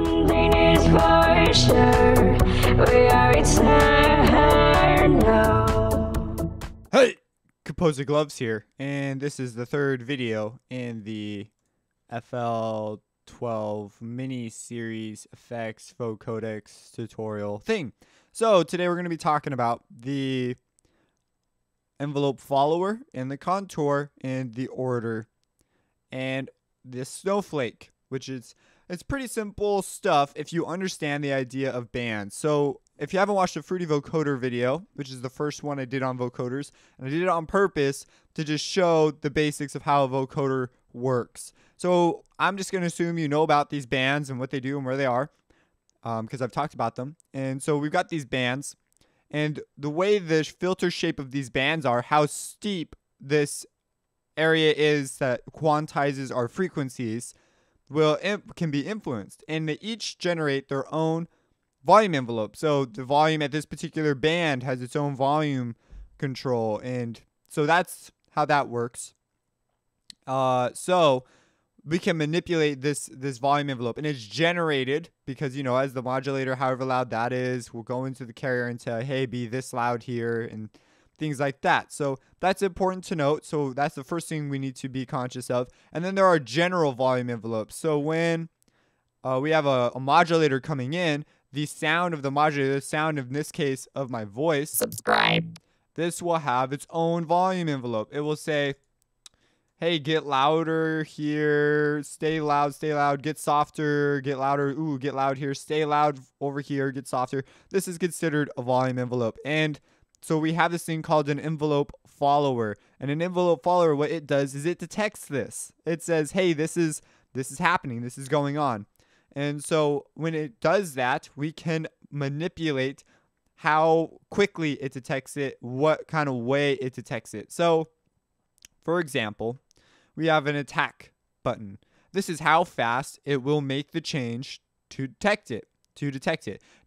Something is for sure. We are eternal. Hey, Composer Gloves here, and this is the third video in the FL12 mini series effects Vocodex tutorial thing. So today we're going to be talking about the envelope follower and the contour and the order and the snowflake, which is it's pretty simple stuff if you understand the idea of bands. So if you haven't watched the Fruity Vocoder video, which is the first one I did on vocoders, and I did it on purpose to just show the basics of how a vocoder works. So I'm just going to assume you know about these bands and what they do and where they are, because I've talked about them. And so we've got these bands, and the way the filter shape of these bands are, how steep this area is that quantizes our frequencies, can be influenced, and they each generate their own volume envelope. So the volume at this particular band has its own volume control, and so that's how that works. So we can manipulate this volume envelope, and it's generated because, you know, as the modulator, however loud that is, will go into the carrier and say, hey, be this loud here, and things like that. So that's important to note. So that's the first thing we need to be conscious of. And then there are general volume envelopes. So when we have a modulator coming in, the sound of the modulator, the sound in this case of my voice, Subscribe. this will have its own volume envelope. It will say, hey, get louder here, stay loud, get softer, get louder, ooh, get loud here, stay loud over here, get softer. This is considered a volume envelope. And so we have this thing called an envelope follower. And an envelope follower, what it does is it detects this. It says, hey, this is happening, this is going on. And so when it does that, we can manipulate how quickly it detects it, what kind of way it detects it. So, for example, we have an attack button. This is how fast it will make the change to detect it.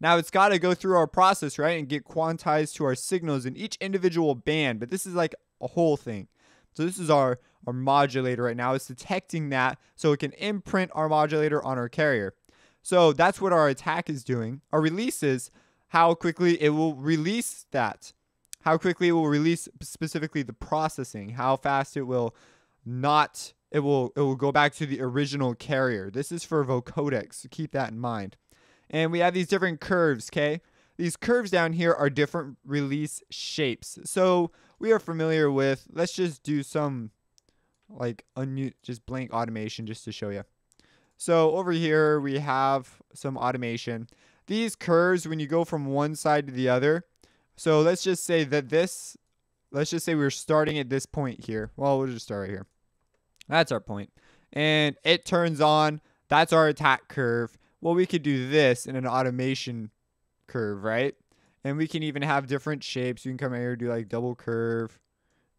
Now it's got to go through our process, right, and get quantized to our signals in each individual band, but this is like a whole thing. So this is our modulator right now. It's detecting that so it can imprint our modulator on our carrier. So that's what our attack is doing. Our release is how quickly it will release that. How quickly it will release specifically the processing. How fast it will not, it will go back to the original carrier. This is for Vocodex, so keep that in mind. And we have these different curves, okay? These curves down here are different release shapes. So we are familiar with, let's just do some like just blank automation just to show you. So over here we have some automation. These curves, when you go from one side to the other, so let's just say that let's just say we're starting at this point here. Well, we'll just start right here. That's our point. And it turns on, that's our attack curve. Well, we could do this in an automation curve, right? And we can even have different shapes. You can come here, do like double curve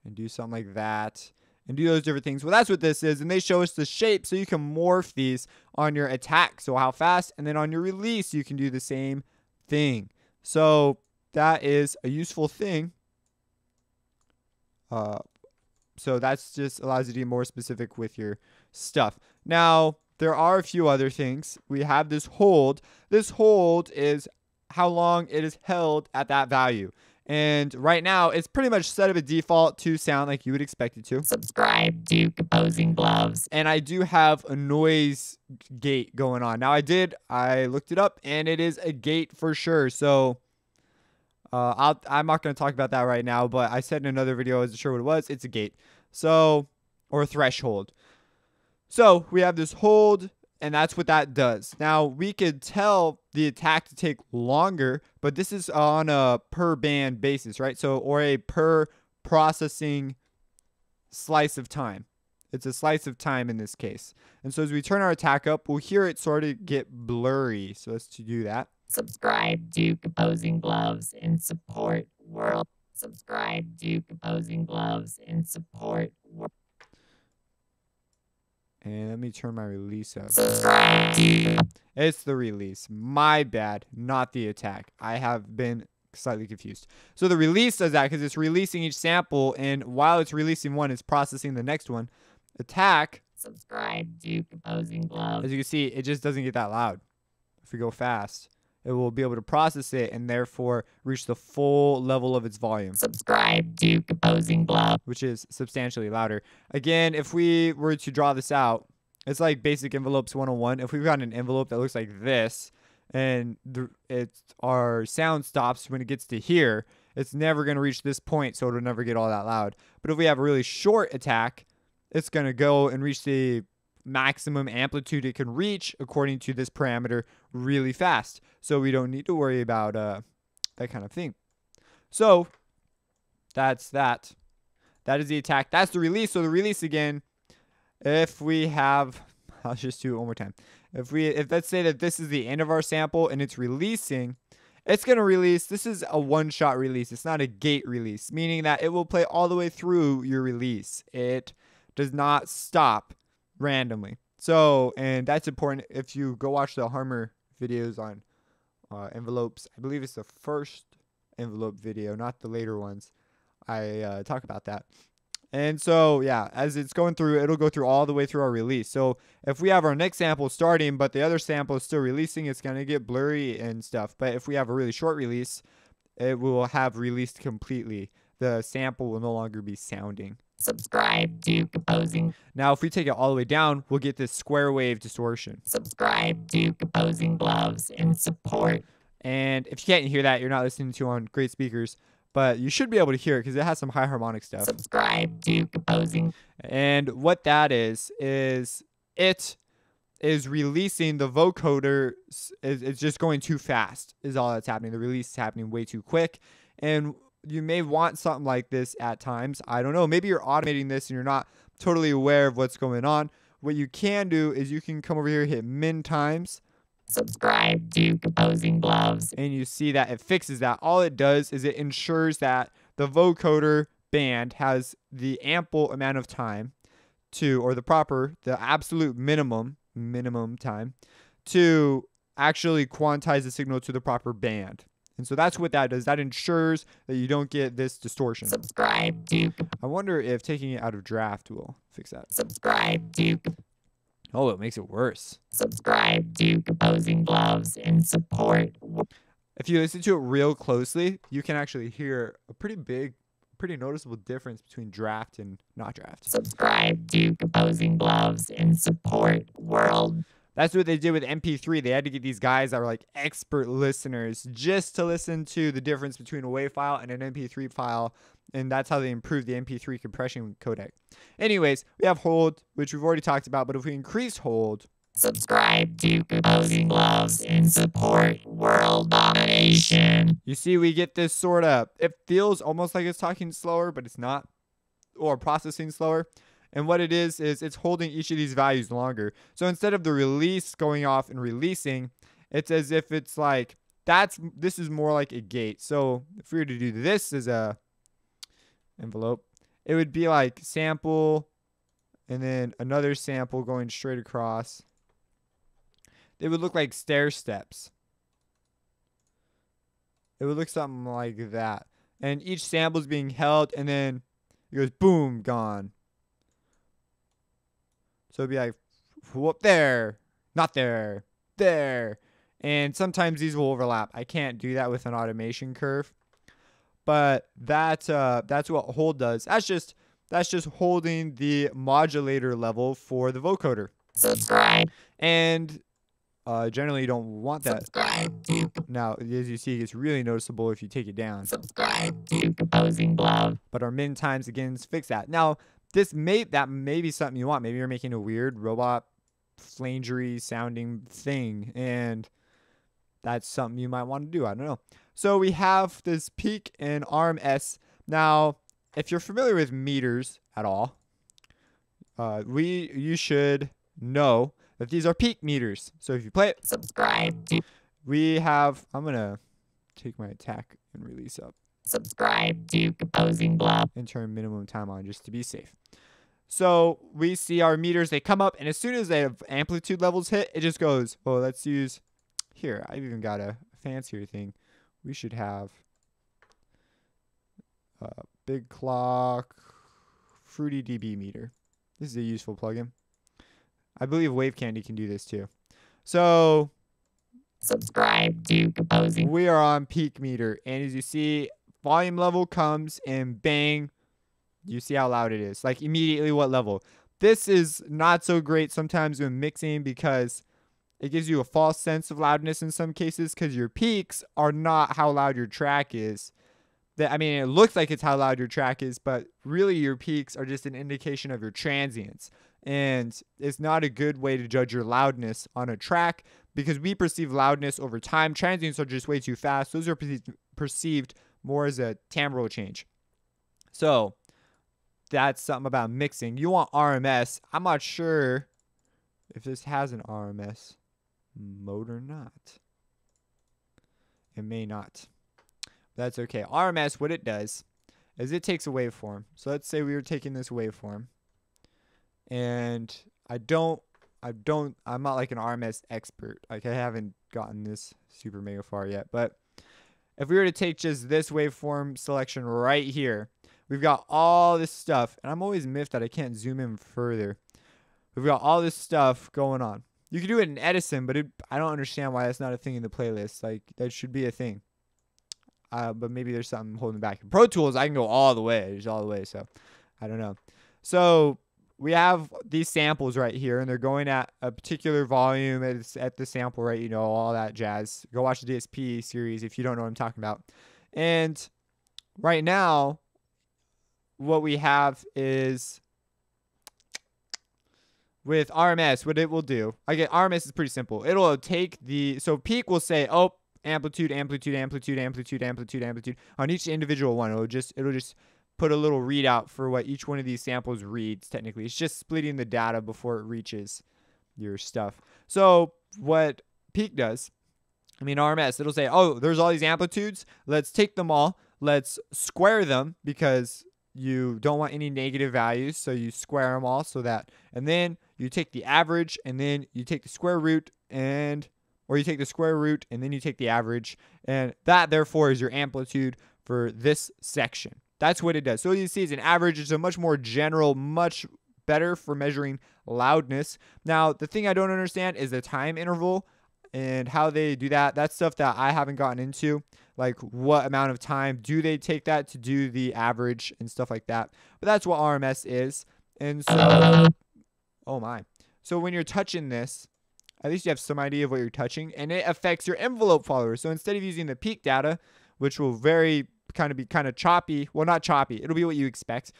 and do something like that and do those different things. Well, that's what this is. And they show us the shape so you can morph these on your attack. So how fast, and then on your release, you can do the same thing. So that is a useful thing. So that's just allows you to be more specific with your stuff. Now, there are a few other things. We have this hold. This hold is how long it is held at that value. And right now, it's pretty much set of a default to sound like you would expect it to. Subscribe to Composing Gloves. And I do have a noise gate going on. Now, I looked it up, and it is a gate for sure. So I'm not going to talk about that right now, but I said in another video, I wasn't sure what it was. It's a gate. So, or a threshold. So we have this hold, and that's what that does. Now, we could tell the attack to take longer, but this is on a per band basis, right? So, or a per processing slice of time. It's a slice of time in this case. And so as we turn our attack up, we'll hear it sort of get blurry. So let's do that. Subscribe to Composing Gloves and support world. Subscribe to Composing Gloves and support world. And let me turn my release up. Subscribe to. It's the release. My bad, not the attack. I have been slightly confused. So the release does that because it's releasing each sample, and while it's releasing one, it's processing the next one. Attack. Subscribe to Composing Gloves. As you can see, it just doesn't get that loud. if we go fast, it will be able to process it and therefore reach the full level of its volume. Subscribe to Composing Gloves, which is substantially louder. Again, if we were to draw this out, it's like basic envelopes 101. If we've got an envelope that looks like this and our sound stops when it gets to here, it's never going to reach this point, so it'll never get all that loud. But if we have a really short attack, it's going to go and reach the maximum amplitude it can reach according to this parameter really fast. So we don't need to worry about that kind of thing. So that's that. That is the attack. That's the release. So the release again, if we have, I'll just do it one more time. If let's say that this is the end of our sample and it's releasing, it's going to release. This is a one-shot release. It's not a gate release, meaning that it will play all the way through your release. It does not stop randomly. So, and that's important. If you go watch the Harmer videos on envelopes, I believe it's the first envelope video, not the later ones. I talk about that. And so, yeah, as it's going through, it'll go through all the way through our release. So if we have our next sample starting, but the other sample is still releasing, it's going to get blurry and stuff. But if we have a really short release, it will have released completely. The sample will no longer be sounding. Subscribe to Composing. Now, if we take it all the way down, we'll get this square wave distortion. Subscribe to Composing Gloves in support. And if you can't hear that, you're not listening to on great speakers. But you should be able to hear it because it has some high harmonic stuff. Subscribe to Composing. And what that is it is releasing the vocoder. It's just going too fast is all that's happening. The release is happening way too quick. And you may want something like this at times. I don't know. Maybe you're automating this and you're not totally aware of what's going on. What you can do is you can come over here, hit min times. Subscribe to Composing Gloves. And you see that it fixes that. All it does is it ensures that the vocoder band has the ample amount of time to, or the absolute minimum time to actually quantize the signal to the proper band. And so that's what that does. That ensures that you don't get this distortion. Subscribe to. I wonder if taking it out of draft will fix that. Subscribe to. Oh, it makes it worse. Subscribe to Composing Gloves in support. If you listen to it real closely, you can actually hear a pretty noticeable difference between draft and not draft. Subscribe to Composing Gloves in support world. That's what they did with MP3. They had to get these guys that were like expert listeners just to listen to the difference between a WAV file and an MP3 file. And that's how they improved the MP3 compression codec. Anyways, we have hold, which we've already talked about. But if we increase hold. Subscribe to Composing Gloves in support world domination. You see, we get this sort of, it feels almost like it's talking slower, but it's not. Or processing slower. And what it is it's holding each of these values longer. So instead of the release going off and releasing, it's as if it's like, this is more like a gate. So if we were to do this as a envelope, it would be like sample and then another sample going straight across. It would look like stair steps. It would look something like that. And each sample is being held and then it goes boom, gone. So it'd be like, whoop, there, not there, there. And sometimes these will overlap. I can't do that with an automation curve. But that's what hold does. That's just holding the modulator level for the vocoder. Subscribe. And generally you don't want that. Subscribe to. Now, as you see, it's really noticeable if you take it down. Subscribe to Composing Glove. But our min times again fix that. Now, that may be something you want. Maybe you're making a weird robot flangery sounding thing, and that's something you might want to do. I don't know. So we have this peak and arm S. Now, if you're familiar with meters at all, you should know that these are peak meters. So if you play it, Subscribe to. I'm gonna take my attack and release up. Subscribe to Composing Glove. And turn minimum time on just to be safe. So we see our meters, they come up, and as soon as they have amplitude levels hit, it just goes, oh, let's use, here, I've even got a fancier thing. We should have a big clock fruity dB meter. This is a useful plugin. I believe Wave Candy can do this too. So Subscribe to composing. We are on peak meter. And as you see, volume level comes and bang, you see how loud it is. Like immediately what level. This is not so great sometimes when mixing because it gives you a false sense of loudness in some cases because your peaks are not how loud your track is. I mean, it looks like it's how loud your track is, but really your peaks are just an indication of your transients. And it's not a good way to judge your loudness on a track because we perceive loudness over time. Transients are just way too fast. Those are perceived more as a timbral change. So that's something about mixing. You want RMS. I'm not sure if this has an RMS mode or not. It may not. That's okay. RMS, what it does is it takes a waveform. So let's say we were taking this waveform. And I'm not like an RMS expert. Like I haven't gotten this super mega far yet. But if we were to take just this waveform selection right here, we've got all this stuff. And I'm always miffed that I can't zoom in further. We've got all this stuff going on. You can do it in Edison, but I don't understand why that's not a thing in the playlist. Like that should be a thing. But maybe there's something holding back. In Pro Tools, I can go all the way. Just all the way. So I don't know. So we have these samples right here, and they're going at a particular volume at the sample rate, you know, all that jazz. Go watch the DSP series if you don't know what I'm talking about. And right now, what we have is with RMS, what it will do. Again, RMS is pretty simple. It'll take so peak will say, oh, amplitude, amplitude, amplitude, amplitude, amplitude, amplitude on each individual one. It'll just put a little readout for what each one of these samples reads. Technically, it's just splitting the data before it reaches your stuff. So what peak does, RMS, it'll say, oh, there's all these amplitudes. Let's take them all. Let's square them because you don't want any negative values. So you square them all and then you take the average and then you take the square root or you take the square root and then you take the average. And that, therefore, is your amplitude for this section. That's what it does. So you see it's an average. It's a much more general, much better for measuring loudness. Now, the thing I don't understand is the time interval and how they do that. That's stuff that I haven't gotten into. Like what amount of time do they take that to do the average and stuff like that. But that's what RMS is. And so, oh my. So when you're touching this, at least you have some idea of what you're touching, and it affects your envelope followers. So instead of using the peak data, which will be kind of choppy, well, not choppy, it'll be what you expect,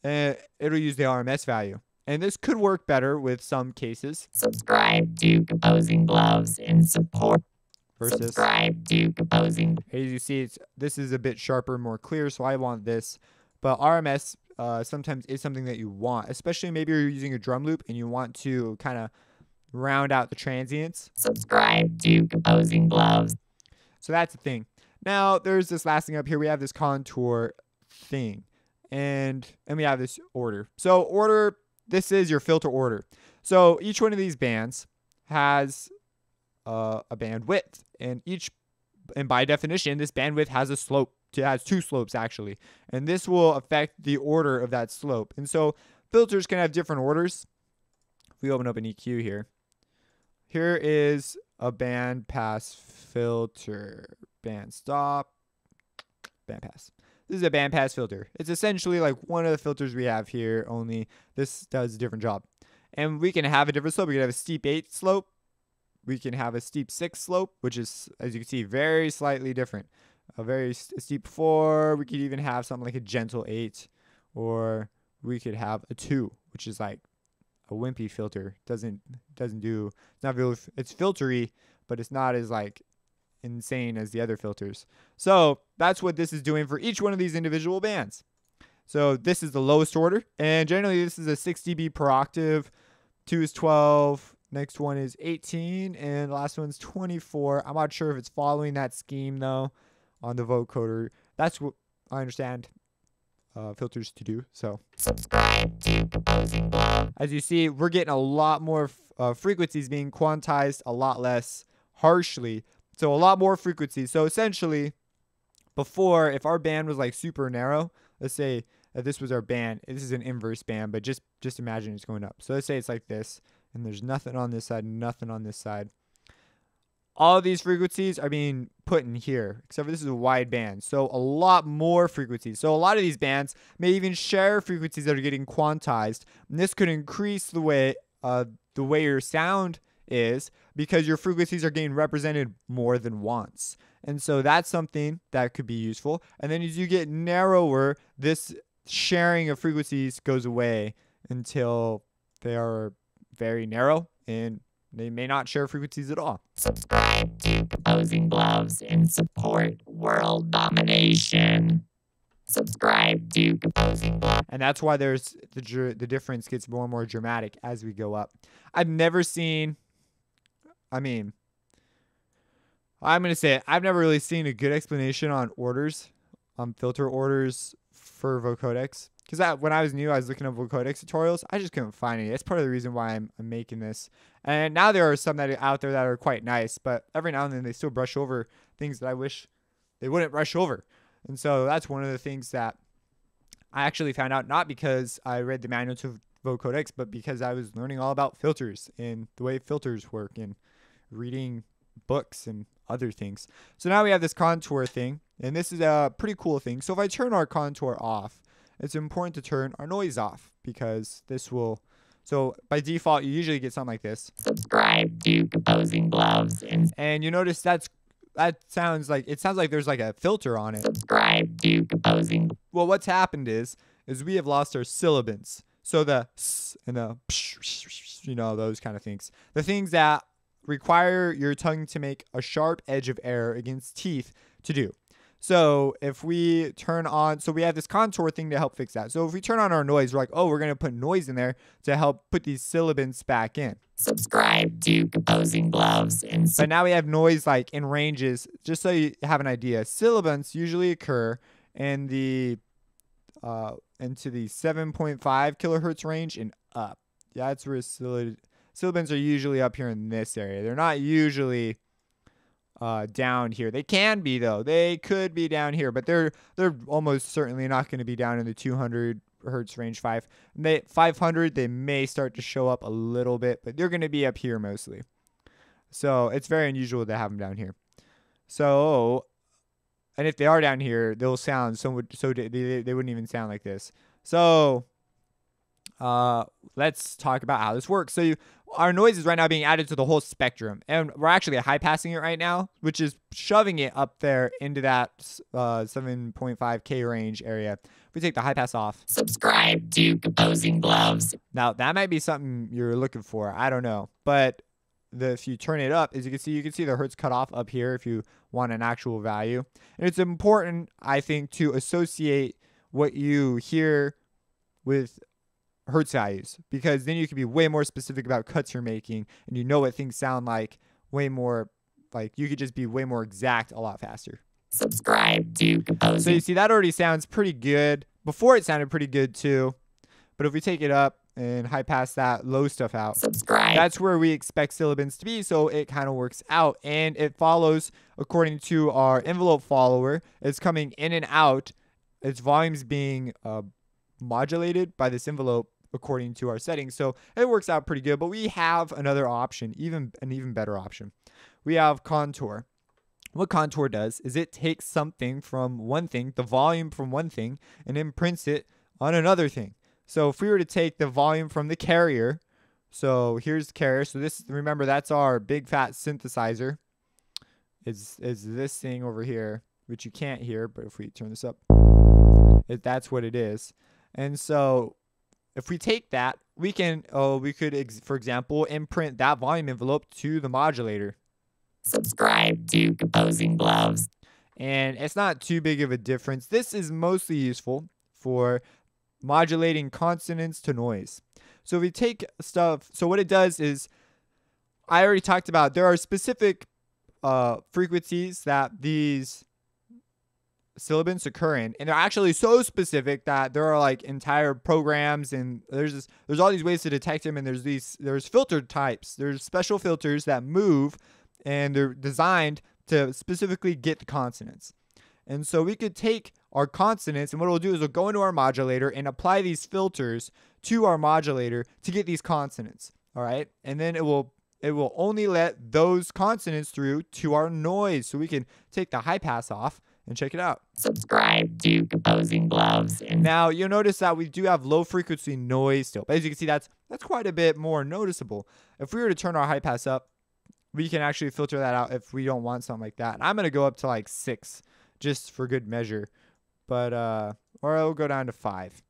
it'll use the RMS value. And this could work better with some cases. Subscribe to Composing Gloves in support. Versus, subscribe to Composing. As you see, this is a bit sharper, more clear, so I want this. But RMS sometimes is something that you want, especially maybe you're using a drum loop and you want to kind of round out the transients. Subscribe to Composing Gloves. So that's the thing. Now there's this last thing up here. We have this contour thing, and we have this order. So order, this is your filter order. So each one of these bands has a bandwidth, and by definition, this bandwidth has a slope. It has two slopes actually, and this will affect the order of that slope. And so filters can have different orders. If we open up an EQ here. Here is a bandpass filter. Band stop. Bandpass. This is a bandpass filter. It's essentially like one of the filters we have here, only this does a different job. And we can have a different slope. We can have a steep 8 slope. We can have a steep 6 slope, which is, as you can see, very slightly different. A very steep 4. We could even have something like a gentle 8. Or we could have a 2, which is like a wimpy filter. Doesn't do, it's not really, it's filtery, but it's not as like insane as the other filters. So that's what this is doing for each one of these individual bands. So this is the lowest order, and generally this is a 6 dB per octave. 2 is 12, next one is 18, and the last one's 24. I'm not sure if it's following that scheme though on the vocoder. That's what I understand filters to do. So subscribe to Composing Gloves. As you see, we're getting a lot more frequencies being quantized, a lot less harshly. So a lot more frequencies. So essentially, before, if our band was like super narrow, let's say that this was our band. This is an inverse band, but just imagine it's going up. So let's say it's like this, and there's nothing on this side, nothing on this side. all these frequencies are being put in here, except for this is a wide band. So a lot more frequencies. So a lot of these bands may even share frequencies that are getting quantized. And this could increase the way your sound is, because your frequencies are getting represented more than once. And so that's something that could be useful. And then as you get narrower, this sharing of frequencies goes away until they are very narrow and they may not share frequencies at all. Subscribe to Composing Gloves and support world domination. Subscribe to Composing Gloves. And that's why there's the difference gets more and more dramatic as we go up. I've never seen, I'm going to say it, I've never really seen a good explanation on orders, filter orders for Vocodex. Because when I was new, I was looking at Vocodex tutorials. I just couldn't find any. That's part of the reason why I'm making this. And now there are some that are out there that are quite nice, but every now and then they still brush over things that I wish they wouldn't brush over. And so that's one of the things that I actually found out, not because I read the manual to Vocodex, but because I was learning all about filters and the way filters work and reading books and other things. So now we have this contour thing, and this is a pretty cool thing. So if I turn our contour off, it's important to turn our noise off, because this will, so by default, you usually get something like this. Subscribe to Composing Gloves. And you notice that sounds like, it sounds like there's like a filter on it. Subscribe to Composing. Well, what's happened is we have lost our sibilants. So the s and the psh, you know, those kind of things. The things that require your tongue to make a sharp edge of air against teeth to do. So if we turn on, so we have this contour thing to help fix that. So if we turn on our noise, we're like, oh, we're going to put noise in there to help put these sibilants back in. Subscribe to Composing Gloves. But now we have noise like in ranges, just so you have an idea. Sibilants usually occur in the into the 7.5 kilohertz range and up. Yeah, that's where sibilants are usually up here in this area. They're not usually down here. They can be, though. They could be down here, but they're almost certainly not going to be down in the 200 hertz range. 500 they may start to show up a little bit, but they're going to be up here mostly. So it's very unusual to have them down here. So, and if they are down here, they'll sound so they wouldn't even sound like this. So let's talk about how this works. So our noise is right now being added to the whole spectrum, and we're actually high passing it right now, which is shoving it up there into that 7.5K range area. If we take the high pass off. Subscribe to Composing Gloves. Now that might be something you're looking for. I don't know, but if you turn it up, as you can see the hertz cut off up here if you want an actual value. And it's important, I think, to associate what you hear with hertz values, because then you can be way more specific about cuts you're making, and you know what things sound like way more, like you could just be way more exact a lot faster. Subscribe to Composing. So you see that already sounds pretty good. Before it sounded pretty good too, but if we take it up and high pass that low stuff out, subscribe, that's where we expect sibilants to be. So it kind of works out, and it follows according to our envelope follower. It's coming in and out. Its volume's being modulated by this envelope according to our settings. So it works out pretty good, but we have another option, an even better option. We have contour. What contour does is it takes something from one thing, the volume from one thing, and imprints it on another thing. So if we were to take the volume from the carrier, so here's the carrier. So this, remember, that's our big fat synthesizer. Is this thing over here, which you can't hear, but if we turn this up, that's what it is. And so if we take that, we could, for example, imprint that volume envelope to the modulator. Subscribe to Composing Gloves. And it's not too big of a difference. This is mostly useful for modulating consonants to noise. So if we take stuff, so what it does is, I already talked about, there are specific frequencies that these sibilants occur in, and they're actually so specific that there are like entire programs, and there's all these ways to detect them, and there's filter types. There's special filters that move, and they're designed to specifically get the consonants. And so we could take our consonants, and what we'll do is we'll go into our modulator and apply these filters to our modulator to get these consonants. All right, and then it will it will only let those consonants through to our noise. So we can take the high pass off and check it out. Subscribe to Composing Gloves. Now you'll notice that we do have low frequency noise still. But as you can see, that's quite a bit more noticeable. If we were to turn our high pass up, we can actually filter that out if we don't want something like that. And I'm going to go up to like 6 just for good measure. But, or I'll go down to 5.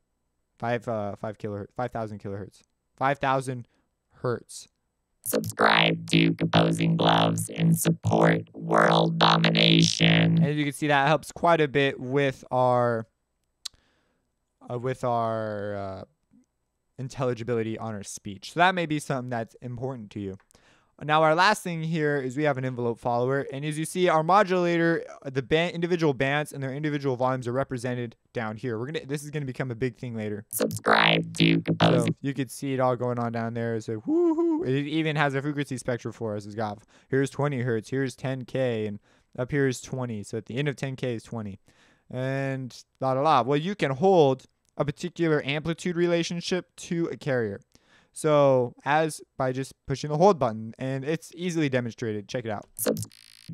5,000 kilohertz. 5,000 hertz. Subscribe to Composing Gloves and support world domination. And you can see that helps quite a bit with our intelligibility on our speech. So that may be something that's important to you. Now our last thing here is we have an envelope follower, and as you see, our modulator, the individual bands and their individual volumes are represented down here. This is gonna become a big thing later. Subscribe to Composing. So you could see it all going on down there. So woohoo! It even has a frequency spectrum for us. It's got here's 20 hertz, here's 10K, and up here is 20. So at the end of 10K is 20, and la la la. Well, you can hold a particular amplitude relationship to a carrier. So by just pushing the hold button, and it's easily demonstrated. Check it out.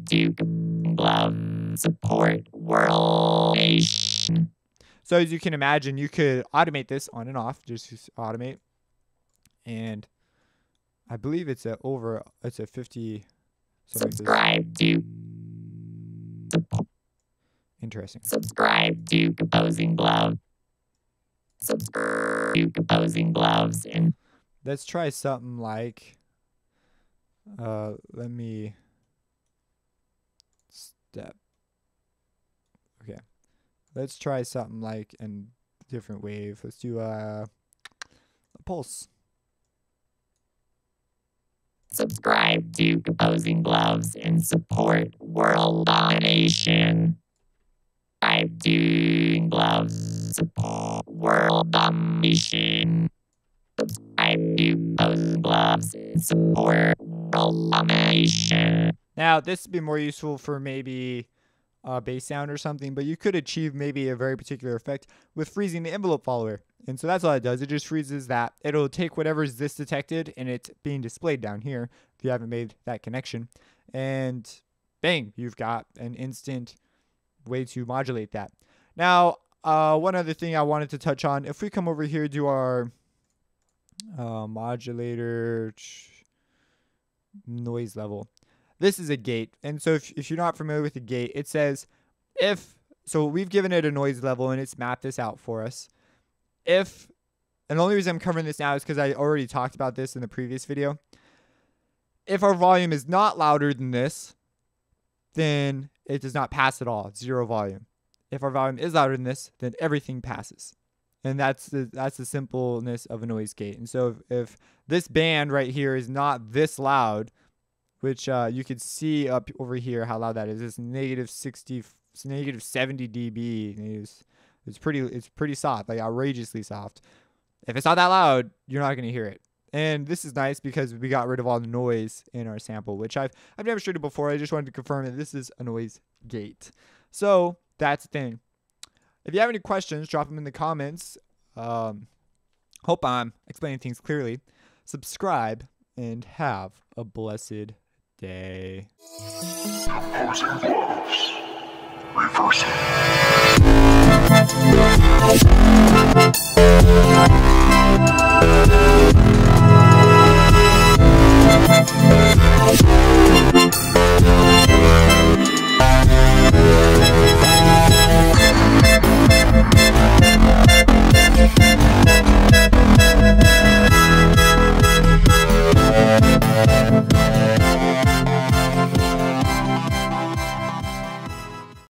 Do Glove support world nation. So as you can imagine, you could automate this on and off. Just automate, and I believe it's a 50. Subscribe to. Interesting. Subscribe to Composing Glove. Subscribe to Composing Gloves and. Let's try something like, let me step. Okay. Let's try something like a different wave. Let's do a pulse. Subscribe to Composing Gloves and support world domination. Subscribe to Gloves, support world domination. Subscribe to Composing Gloves and support world domination. Now, this would be more useful for maybe bass sound or something, but you could achieve maybe a very particular effect with freezing the envelope follower. And so that's all it does. It just freezes that. It'll take whatever's this detected and it's being displayed down here if you haven't made that connection. And bang, you've got an instant way to modulate that. Now, one other thing I wanted to touch on, if we come over here to our modulator noise level, this is a gate. And so if you're not familiar with the gate, it says so we've given it a noise level and it's mapped this out for us. And the only reason I'm covering this now is because I already talked about this in the previous video. If our volume is not louder than this, then it does not pass at all. It's 0 volume. If our volume is louder than this, then everything passes. And that's the simpleness of a noise gate. And so if this band right here is not this loud, which you could see up over here how loud that is. It's negative 70 dB. It's pretty soft, like outrageously soft. If it's not that loud, you're not gonna hear it. And this is nice because we got rid of all the noise in our sample, which I've demonstrated before. I just wanted to confirm that this is a noise gate. So that's the thing. If you have any questions, drop them in the comments. Hope I'm explaining things clearly. Subscribe and have a blessed day. Composing Gloves. Reverse it.